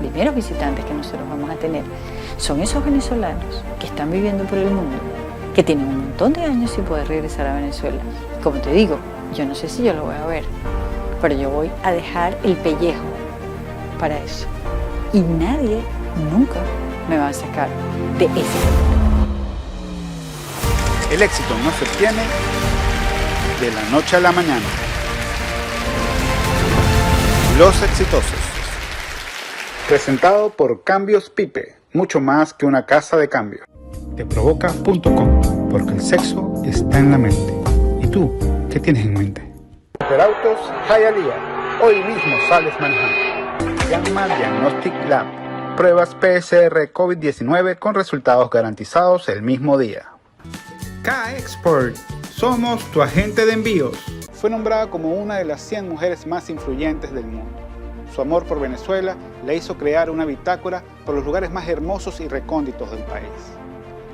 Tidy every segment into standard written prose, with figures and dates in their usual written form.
primeros visitantes que nosotros vamos a tener son esos venezolanos que están viviendo por el mundo, que tienen un montón de años sin poder regresar a Venezuela. Como te digo, yo no sé si yo lo voy a ver, pero yo voy a dejar el pellejo para eso. Y nadie nunca me va a sacar de ese camino. El éxito no se obtiene de la noche a la mañana. Los exitosos. Presentado por Cambios Pipe, mucho más que una casa de cambio. Teprovoca.com, porque el sexo está en la mente. ¿Y tú, qué tienes en mente? Superautos Hialeah, hoy mismo sales manejando. Llama Diagnostic Lab, pruebas PCR COVID-19 con resultados garantizados el mismo día. K-Export, somos tu agente de envíos. Fue nombrada como una de las 100 mujeres más influyentes del mundo. Su amor por Venezuela le hizo crear una bitácora por los lugares más hermosos y recónditos del país.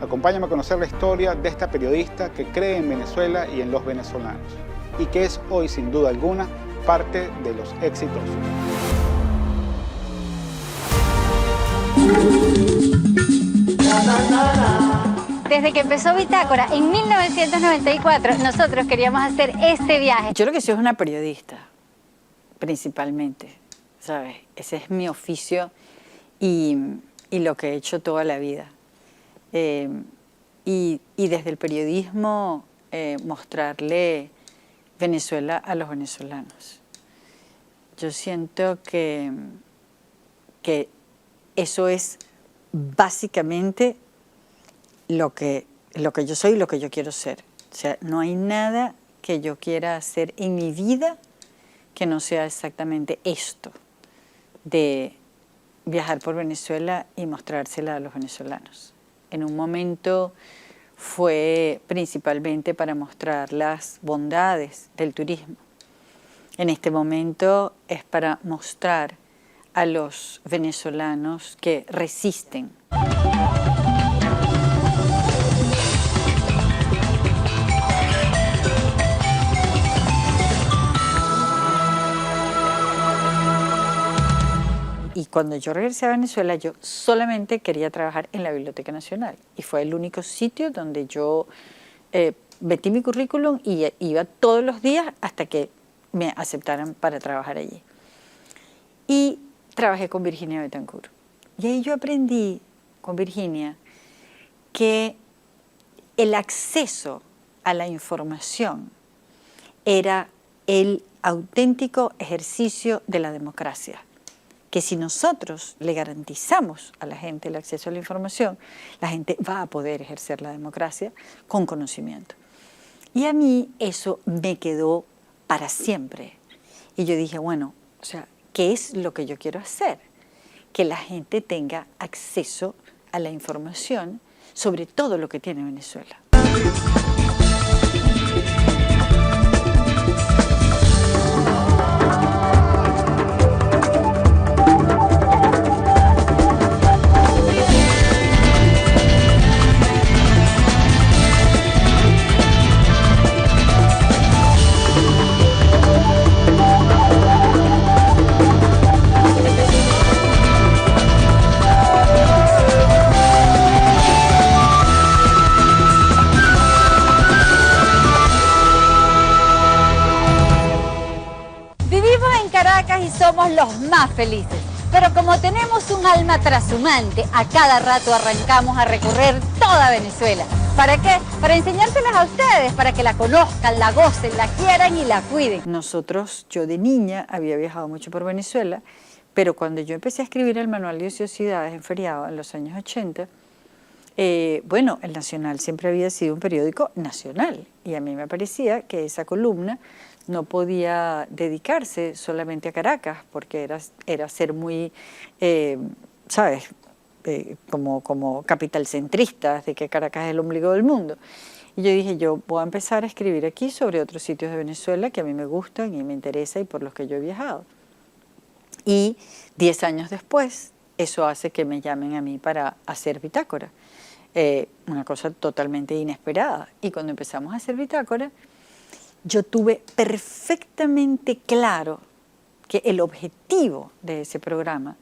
Acompáñame a conocer la historia de esta periodista que cree en Venezuela y en los venezolanos, y que es hoy, sin duda alguna, parte de los exitosos. Desde que empezó Bitácora en 1994, nosotros queríamos hacer este viaje. Yo lo que soy es una periodista, principalmente, ¿sabes? Ese es mi oficio y lo que he hecho toda la vida. Y desde el periodismo mostrarle Venezuela a los venezolanos. Yo siento que eso es básicamente lo que yo soy y lo que yo quiero ser. O sea, no hay nada que yo quiera hacer en mi vida que no sea exactamente esto, de viajar por Venezuela y mostrársela a los venezolanos. En un momento fue principalmente para mostrar las bondades del turismo. En este momento es para mostrar a los venezolanos que resisten. Y cuando yo regresé a Venezuela, yo solamente quería trabajar en la Biblioteca Nacional. Y fue el único sitio donde yo metí mi currículum y iba todos los días hasta que me aceptaran para trabajar allí. Y trabajé con Virginia Betancourt. Y ahí yo aprendí con Virginia que el acceso a la información era el auténtico ejercicio de la democracia. Que si nosotros le garantizamos a la gente el acceso a la información, la gente va a poder ejercer la democracia con conocimiento. Y a mí eso me quedó para siempre. Y yo dije, bueno, o sea, ¿qué es lo que yo quiero hacer? Que la gente tenga acceso a la información sobre todo lo que tiene Venezuela. Y somos los más felices. Pero como tenemos un alma trashumante, a cada rato arrancamos a recorrer toda Venezuela. ¿Para qué? Para enseñárselas a ustedes, para que la conozcan, la gocen, la quieran y la cuiden. Yo de niña había viajado mucho por Venezuela, pero cuando yo empecé a escribir el Manual de Ociosidades en feriado en los años 80, bueno, El Nacional siempre había sido un periódico nacional y a mí me parecía que esa columna no podía dedicarse solamente a Caracas, porque era ser muy, ¿sabes?, como capital centrista, de que Caracas es el ombligo del mundo. Y yo dije, yo voy a empezar a escribir aquí sobre otros sitios de Venezuela que a mí me gustan y me interesan y por los que yo he viajado. Y 10 años después, eso hace que me llamen a mí para hacer Bitácora. Una cosa totalmente inesperada. Y cuando empezamos a hacer Bitácora, yo tuve perfectamente claro que el objetivo de ese programa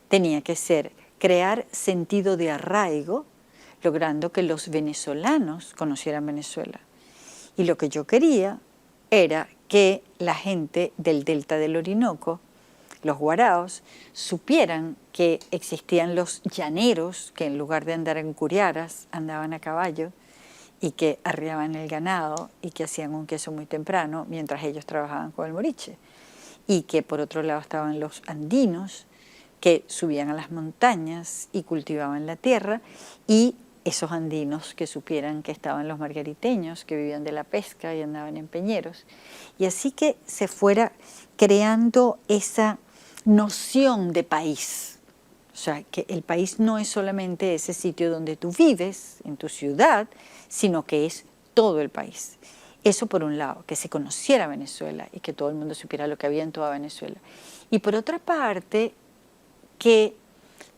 tenía que ser crear sentido de arraigo, logrando que los venezolanos conocieran Venezuela. Y lo que yo quería era que la gente del delta del Orinoco, los guaraos, supieran que existían los llaneros, que en lugar de andar en curiaras, andaban a caballo, y que arriaban el ganado y que hacían un queso muy temprano mientras ellos trabajaban con el moriche. Y que por otro lado estaban los andinos, que subían a las montañas y cultivaban la tierra, y esos andinos que supieran que estaban los margariteños, que vivían de la pesca y andaban en peñeros. Y así que se fuera creando esa noción de país. O sea, que el país no es solamente ese sitio donde tú vives, en tu ciudad, sino que es todo el país. Eso por un lado, que se conociera Venezuela y que todo el mundo supiera lo que había en toda Venezuela. Y por otra parte, que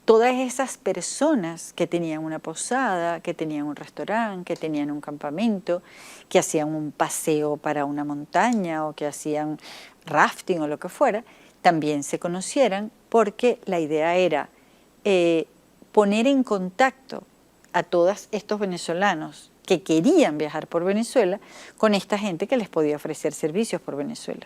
todas esas personas que tenían una posada, que tenían un restaurante, que tenían un campamento, que hacían un paseo para una montaña o que hacían rafting o lo que fuera, también se conocieran, porque la idea era poner en contacto a todos estos venezolanos que querían viajar por Venezuela con esta gente que les podía ofrecer servicios por Venezuela.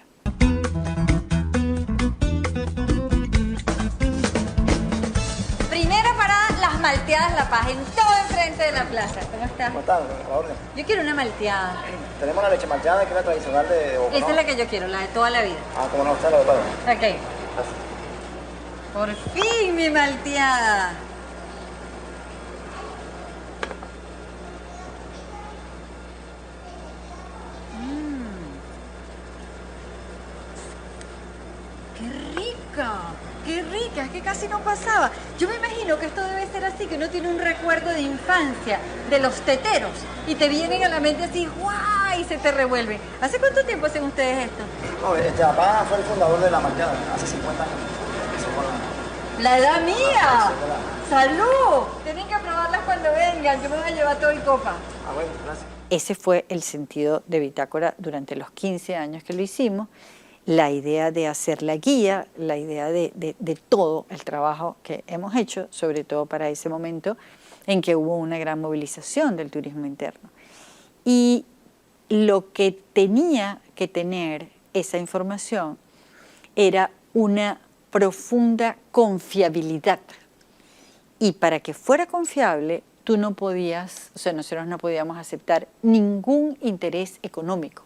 Primera parada, Las Malteadas La Paz, en todo enfrente de la plaza. ¿Cómo estás? ¿Cómo estás? A la orden. Yo quiero una malteada. Tenemos la leche malteada, que es la tradicional de Bogotá. Esa es la que yo quiero, la de toda la vida. Ah, como no, usted la prepara. Ok. Por fin mi malteada. ¡Qué rica! Es que casi no pasaba. Yo me imagino que esto debe ser así, que uno tiene un recuerdo de infancia, de los teteros, y te vienen a la mente así, ¡guau! Y se te revuelven. ¿Hace cuánto tiempo hacen ustedes esto? No, papá fue el fundador de la malteada, hace 50 años. ¡La edad mía! ¡Salud! Tienen que probarlas cuando vengan, yo me voy a llevar todo y copa. Ah, bueno, gracias. Ese fue el sentido de Bitácora durante los 15 años que lo hicimos. La idea de hacer la guía, la idea de todo el trabajo que hemos hecho, sobre todo para ese momento en que hubo una gran movilización del turismo interno. Y lo que tenía que tener esa información era una profunda confiabilidad. Y para que fuera confiable, tú no podías, o sea, nosotros no podíamos aceptar ningún interés económico.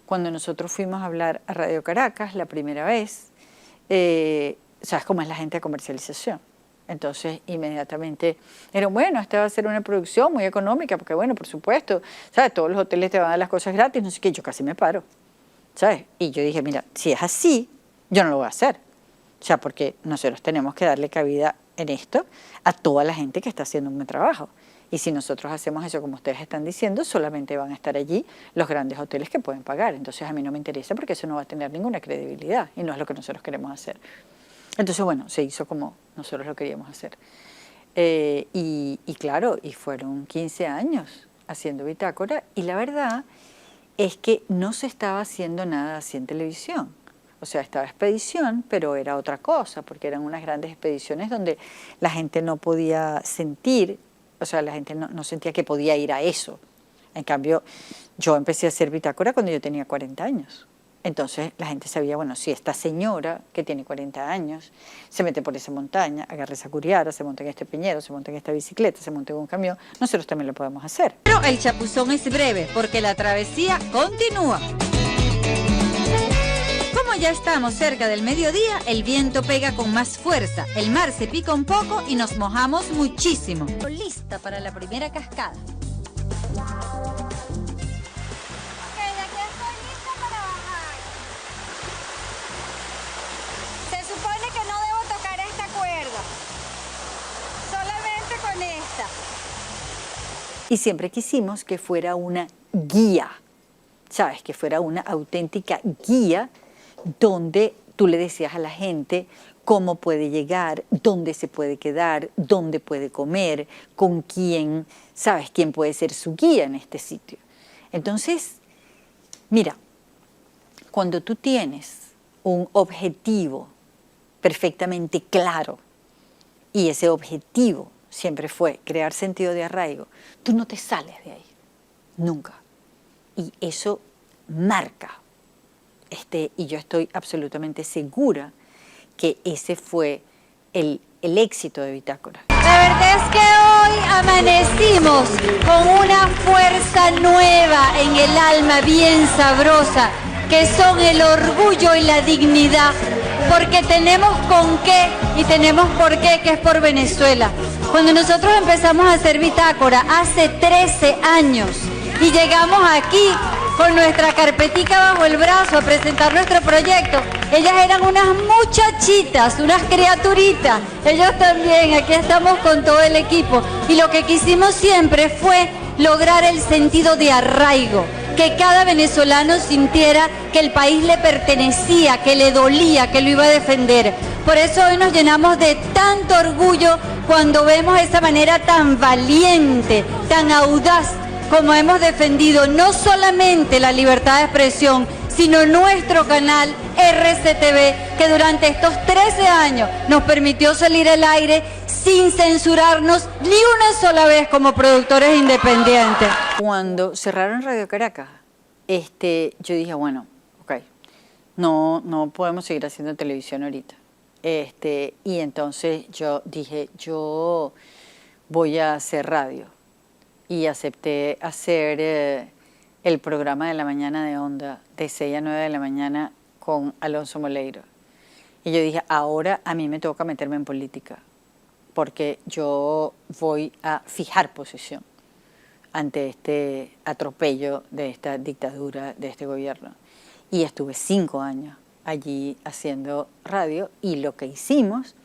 Cuando nosotros fuimos a hablar a Radio Caracas la primera vez, ¿sabes cómo es la gente de comercialización? Entonces, inmediatamente era, bueno, esta va a ser una producción muy económica, porque bueno, por supuesto, ¿sabes? Todos los hoteles te van a dar las cosas gratis, no sé qué, yo casi me paro, ¿sabes? Y yo dije, mira, si es así, yo no lo voy a hacer. O sea, porque nosotros tenemos que darle cabida en esto a toda la gente que está haciendo un buen trabajo. Y si nosotros hacemos eso como ustedes están diciendo, solamente van a estar allí los grandes hoteles que pueden pagar. Entonces a mí no me interesa porque eso no va a tener ninguna credibilidad y no es lo que nosotros queremos hacer. Entonces, bueno, se hizo como nosotros lo queríamos hacer. Y claro, y fueron 15 años haciendo Bitácora, y la verdad es que no se estaba haciendo nada así en televisión. O sea, estaba Expedición, pero era otra cosa, porque eran unas grandes expediciones donde la gente no podía sentir, o sea, la gente no sentía que podía ir a eso. En cambio, yo empecé a hacer Bitácora cuando yo tenía 40 años. Entonces la gente sabía, bueno, si esta señora que tiene 40 años se mete por esa montaña, agarra esa curiara, se monta en este peñero, se monta en esta bicicleta, se monta en un camión, nosotros también lo podemos hacer. Pero el chapuzón es breve porque la travesía continúa. Como ya estamos cerca del mediodía, el viento pega con más fuerza, el mar se pica un poco y nos mojamos muchísimo. Lista para la primera cascada. Y siempre quisimos que fuera una guía, ¿sabes? Que fuera una auténtica guía donde tú le decías a la gente cómo puede llegar, dónde se puede quedar, dónde puede comer, con quién, ¿sabes? Quién puede ser su guía en este sitio. Entonces, mira, cuando tú tienes un objetivo perfectamente claro y ese objetivo siempre fue crear sentido de arraigo, tú no te sales de ahí, nunca. Y eso marca, y yo estoy absolutamente segura que ese fue el éxito de Bitácora. La verdad es que hoy amanecimos con una fuerza nueva en el alma, bien sabrosa, que son el orgullo y la dignidad, porque tenemos con qué y tenemos por qué, que es por Venezuela. Cuando nosotros empezamos a hacer Bitácora hace 13 años y llegamos aquí con nuestra carpetica bajo el brazo a presentar nuestro proyecto, ellas eran unas muchachitas, unas criaturitas, ellos también, aquí estamos con todo el equipo, y lo que quisimos siempre fue lograr el sentido de arraigo, que cada venezolano sintiera que el país le pertenecía, que le dolía, que lo iba a defender. Por eso hoy nos llenamos de tanto orgullo cuando vemos esa manera tan valiente, tan audaz, como hemos defendido no solamente la libertad de expresión, sino nuestro canal RCTV, que durante estos 13 años nos permitió salir al aire sin censurarnos ni una sola vez como productores independientes. Cuando cerraron Radio Caracas, yo dije, bueno, ok, no podemos seguir haciendo televisión ahorita. Y entonces yo dije, yo voy a hacer radio. Y acepté hacer el programa de la mañana de Onda, de 6 a 9 de la mañana, con Alonso Moleiro. Y yo dije, ahora a mí me toca meterme en política, porque yo voy a fijar posición ante este atropello de esta dictadura, de este gobierno. Y estuve 5 años allí haciendo radio, y lo que hicimos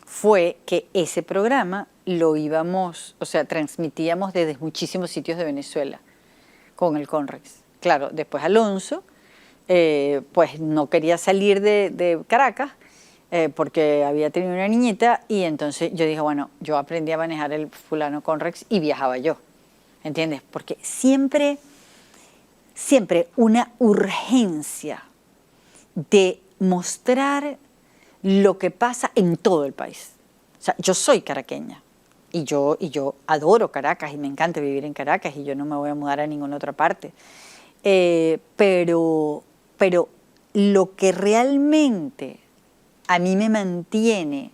fue que ese programa lo íbamos, o sea, transmitíamos desde muchísimos sitios de Venezuela con el Conrex. Claro, después Alonso, pues no quería salir de Caracas porque había tenido una niñita, y entonces yo dije, bueno, yo aprendí a manejar el fulano Conrex y viajaba yo, ¿entiendes? Porque siempre una urgencia de mostrar lo que pasa en todo el país. O sea, yo soy caraqueña y yo adoro Caracas y me encanta vivir en Caracas y yo no me voy a mudar a ninguna otra parte. Pero lo que realmente a mí me mantiene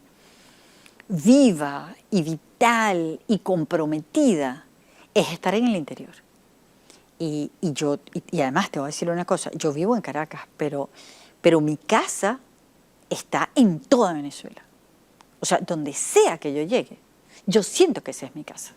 viva y vital y comprometida es estar en el interior. Y además te voy a decir una cosa, yo vivo en Caracas, pero mi casa está en toda Venezuela. O sea, donde sea que yo llegue, yo siento que esa es mi casa.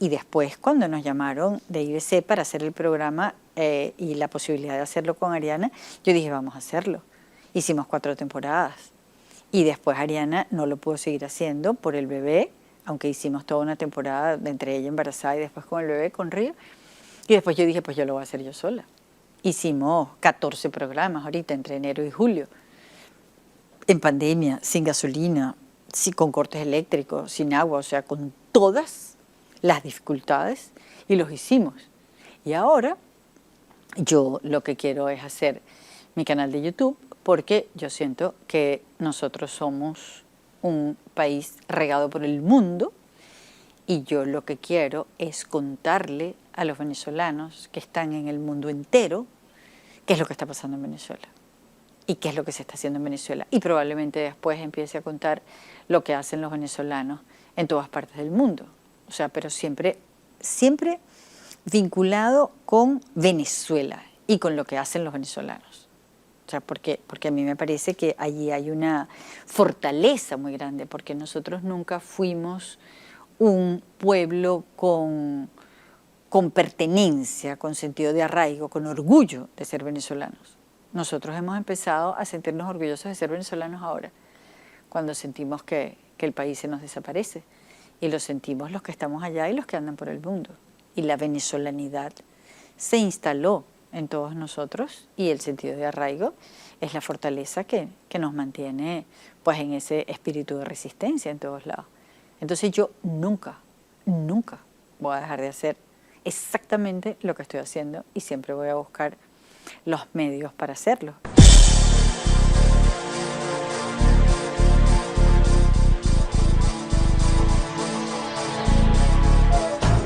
Y después, cuando nos llamaron de IBC para hacer el programa y la posibilidad de hacerlo con Ariana, yo dije, vamos a hacerlo. Hicimos 4 temporadas. Y después Ariana no lo pudo seguir haciendo por el bebé, aunque hicimos toda una temporada entre ella embarazada y después con el bebé, con Río. Y después yo dije, pues yo lo voy a hacer yo sola. Hicimos 14 programas ahorita, entre enero y julio. En pandemia, sin gasolina, con cortes eléctricos, sin agua, o sea, con todas las dificultades, y los hicimos. Y ahora yo lo que quiero es hacer mi canal de YouTube, porque yo siento que nosotros somos un país regado por el mundo, y yo lo que quiero es contarle a los venezolanos que están en el mundo entero qué es lo que está pasando en Venezuela y qué es lo que se está haciendo en Venezuela, y probablemente después empiece a contar lo que hacen los venezolanos en todas partes del mundo. O sea, pero siempre vinculado con Venezuela y con lo que hacen los venezolanos. O sea, porque a mí me parece que allí hay una fortaleza muy grande, porque nosotros nunca fuimos un pueblo con pertenencia, con sentido de arraigo, con orgullo de ser venezolanos. Nosotros hemos empezado a sentirnos orgullosos de ser venezolanos ahora, cuando sentimos que el país se nos desaparece. Y lo sentimos los que estamos allá y los que andan por el mundo. Y la venezolanidad se instaló en todos nosotros, y el sentido de arraigo es la fortaleza que nos mantiene pues en ese espíritu de resistencia en todos lados. Entonces yo nunca voy a dejar de hacer exactamente lo que estoy haciendo y siempre voy a buscar los medios para hacerlo.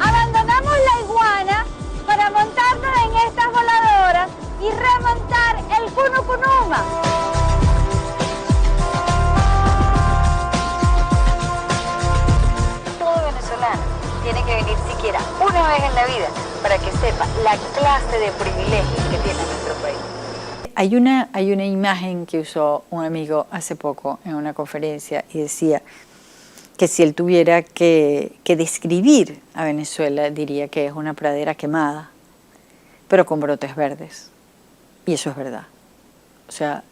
Abandonamos la iguana para montarnos en estas voladoras y remontar el Punupunuma. Todo venezolano tiene que venir siquiera una vez en la vida para que sepa la clase de privilegios que tiene nuestro país. Hay una imagen que usó un amigo hace poco en una conferencia y decía que si él tuviera que describir a Venezuela, diría que es una pradera quemada, pero con brotes verdes. Y eso es verdad. O sea,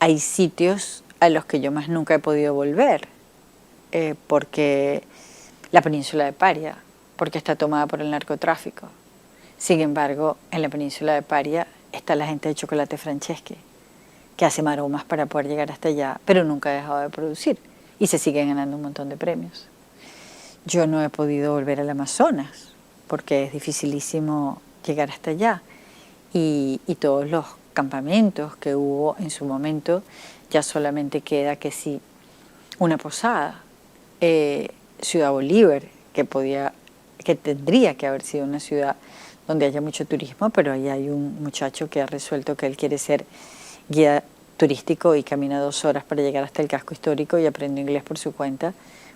hay sitios a los que yo más nunca he podido volver, porque la península de Paria, porque está tomada por el narcotráfico. Sin embargo, en la península de Paria está la gente de Chocolate Franceschi, que hace maromas para poder llegar hasta allá, pero nunca ha dejado de producir y se siguen ganando un montón de premios. Yo no he podido volver al Amazonas porque es dificilísimo llegar hasta allá y todos los campamentos que hubo en su momento ya solamente queda que sí una posada. Ciudad Bolívar, que tendría que haber sido una ciudad donde haya mucho turismo, pero ahí hay un muchacho que ha resuelto que él quiere ser guía turístico y camina 2 horas para llegar hasta el casco histórico y aprende inglés por su cuenta,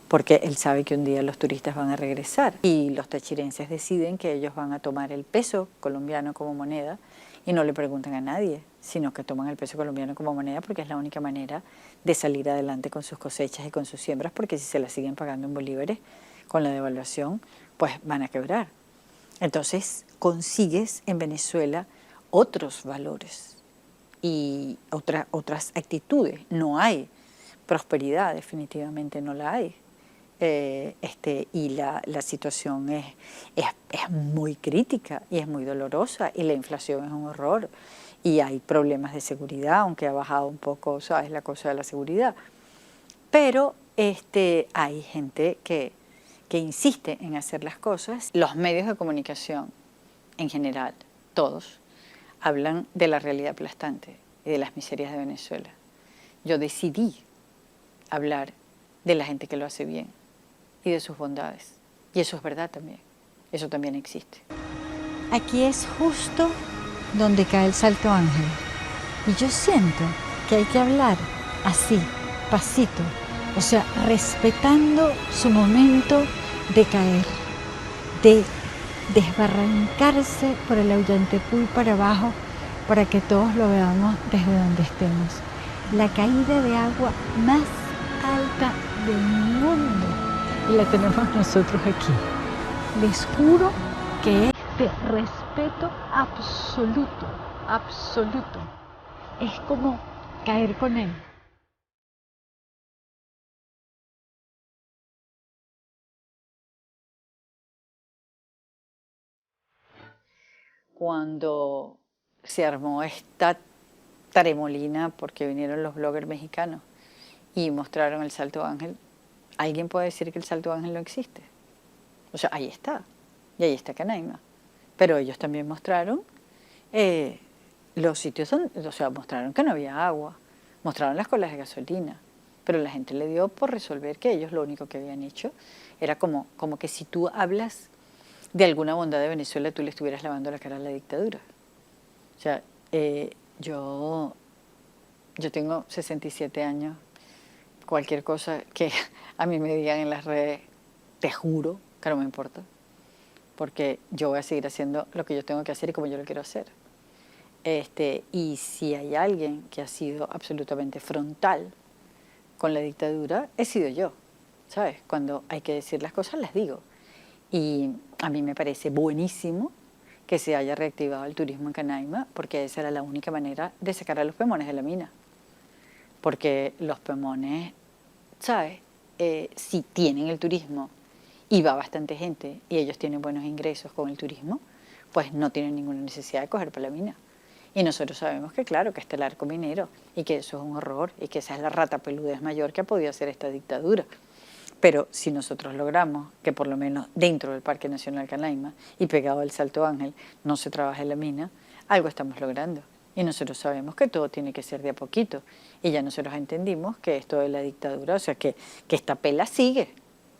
porque él sabe que un día los turistas van a regresar. Y los tachirenses deciden que ellos van a tomar el peso colombiano como moneda y no le preguntan a nadie, sino que toman el peso colombiano como moneda porque es la única manera de salir adelante con sus cosechas y con sus siembras, porque si se las siguen pagando en bolívares, con la devaluación, pues van a quebrar. Entonces consigues en Venezuela otros valores y otras actitudes. No hay prosperidad, definitivamente no la hay. Y la situación es muy crítica y es muy dolorosa y la inflación es un horror y hay problemas de seguridad, aunque ha bajado un poco, ¿sabes?, la cosa de la seguridad. Pero hay gente que insiste en hacer las cosas. Los medios de comunicación, en general, todos, hablan de la realidad aplastante y de las miserias de Venezuela. Yo decidí hablar de la gente que lo hace bien y de sus bondades. Y eso es verdad también. Eso también existe. Aquí es justo donde cae el Salto Ángel. Y yo siento que hay que hablar así, pasito. O sea, respetando su momento de caer, de desbarrancarse por el Ollantaytambo para abajo, para que todos lo veamos desde donde estemos. La caída de agua más alta del mundo y la tenemos nosotros aquí. Les juro que es de respeto absoluto, absoluto. Es como caer con él. Cuando se armó esta tremolina porque vinieron los bloggers mexicanos y mostraron el Salto Ángel, ¿alguien puede decir que el Salto Ángel no existe? O sea, ahí está, y ahí está Canaima. Pero ellos también mostraron los sitios o sea, mostraron que no había agua, mostraron las colas de gasolina, pero la gente le dio por resolver que ellos lo único que habían hecho era como que si tú hablas de alguna bondad de Venezuela, tú le estuvieras lavando la cara a la dictadura. O sea, yo tengo 67 años, cualquier cosa que a mí me digan en las redes, te juro que no me importa, porque yo voy a seguir haciendo lo que yo tengo que hacer y como yo lo quiero hacer. Y si hay alguien que ha sido absolutamente frontal con la dictadura, he sido yo, ¿sabes? Cuando hay que decir las cosas, las digo. Y a mí me parece buenísimo que se haya reactivado el turismo en Canaima, porque esa era la única manera de sacar a los pemones de la mina. Porque los pemones, ¿sabes? Si tienen el turismo y va bastante gente y ellos tienen buenos ingresos con el turismo, pues no tienen ninguna necesidad de coger para la mina. Y nosotros sabemos que claro, que está el arco minero y que eso es un horror y que esa es la rata peludez mayor que ha podido hacer esta dictadura. Pero si nosotros logramos que por lo menos dentro del Parque Nacional Canaima y pegado al Salto Ángel no se trabaje la mina, algo estamos logrando. Y nosotros sabemos que todo tiene que ser de a poquito. Y ya nosotros entendimos que esto de la dictadura, o sea, que esta pela sigue,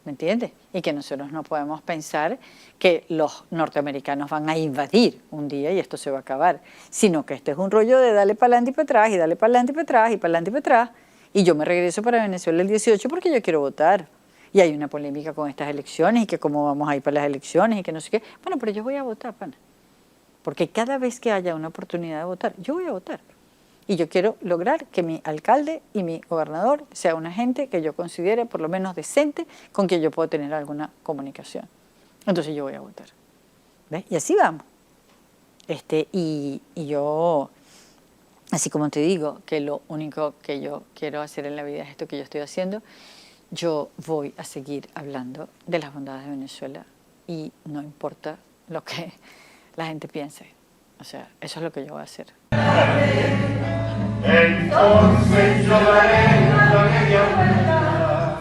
¿me entiendes? Y que nosotros no podemos pensar que los norteamericanos van a invadir un día y esto se va a acabar, sino que este es un rollo de darle para adelante y para atrás, y darle para adelante y para atrás, y para adelante y para atrás. Y yo me regreso para Venezuela el 18 porque yo quiero votar. Y hay una polémica con estas elecciones y que cómo vamos a ir para las elecciones y que no sé qué. Bueno, pero yo voy a votar, pana. Porque cada vez que haya una oportunidad de votar, yo voy a votar. Y yo quiero lograr que mi alcalde y mi gobernador sea una gente que yo considere por lo menos decente, con quien yo pueda tener alguna comunicación. Entonces yo voy a votar. ¿Ves? Y así vamos. Y yo, así como te digo, que lo único que yo quiero hacer en la vida es esto que yo estoy haciendo, yo voy a seguir hablando de las bondades de Venezuela y no importa lo que la gente piense. O sea, eso es lo que yo voy a hacer. Entonces yo daré la media vuelta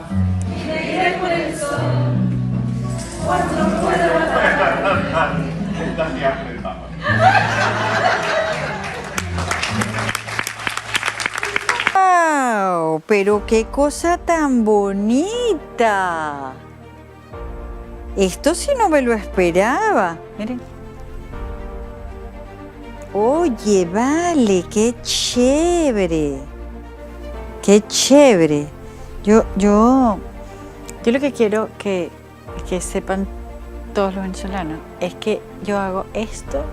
y me iré por el sol cuando pueda. ¡Wow! Pero qué cosa tan bonita. Esto sí no me lo esperaba. Miren. Oye, vale, qué chévere. Qué chévere. Yo lo que quiero que sepan todos los venezolanos es que yo hago esto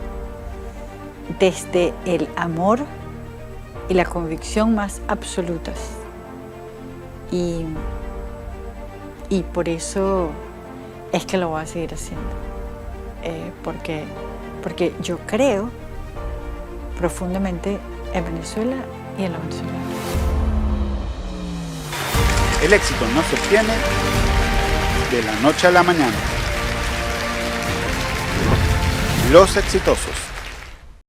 desde el amor y la convicción más absolutas. Y por eso es que lo voy a seguir haciendo. Porque yo creo profundamente en Venezuela y en los venezolanos. El éxito no se obtiene de la noche a la mañana. Los exitosos.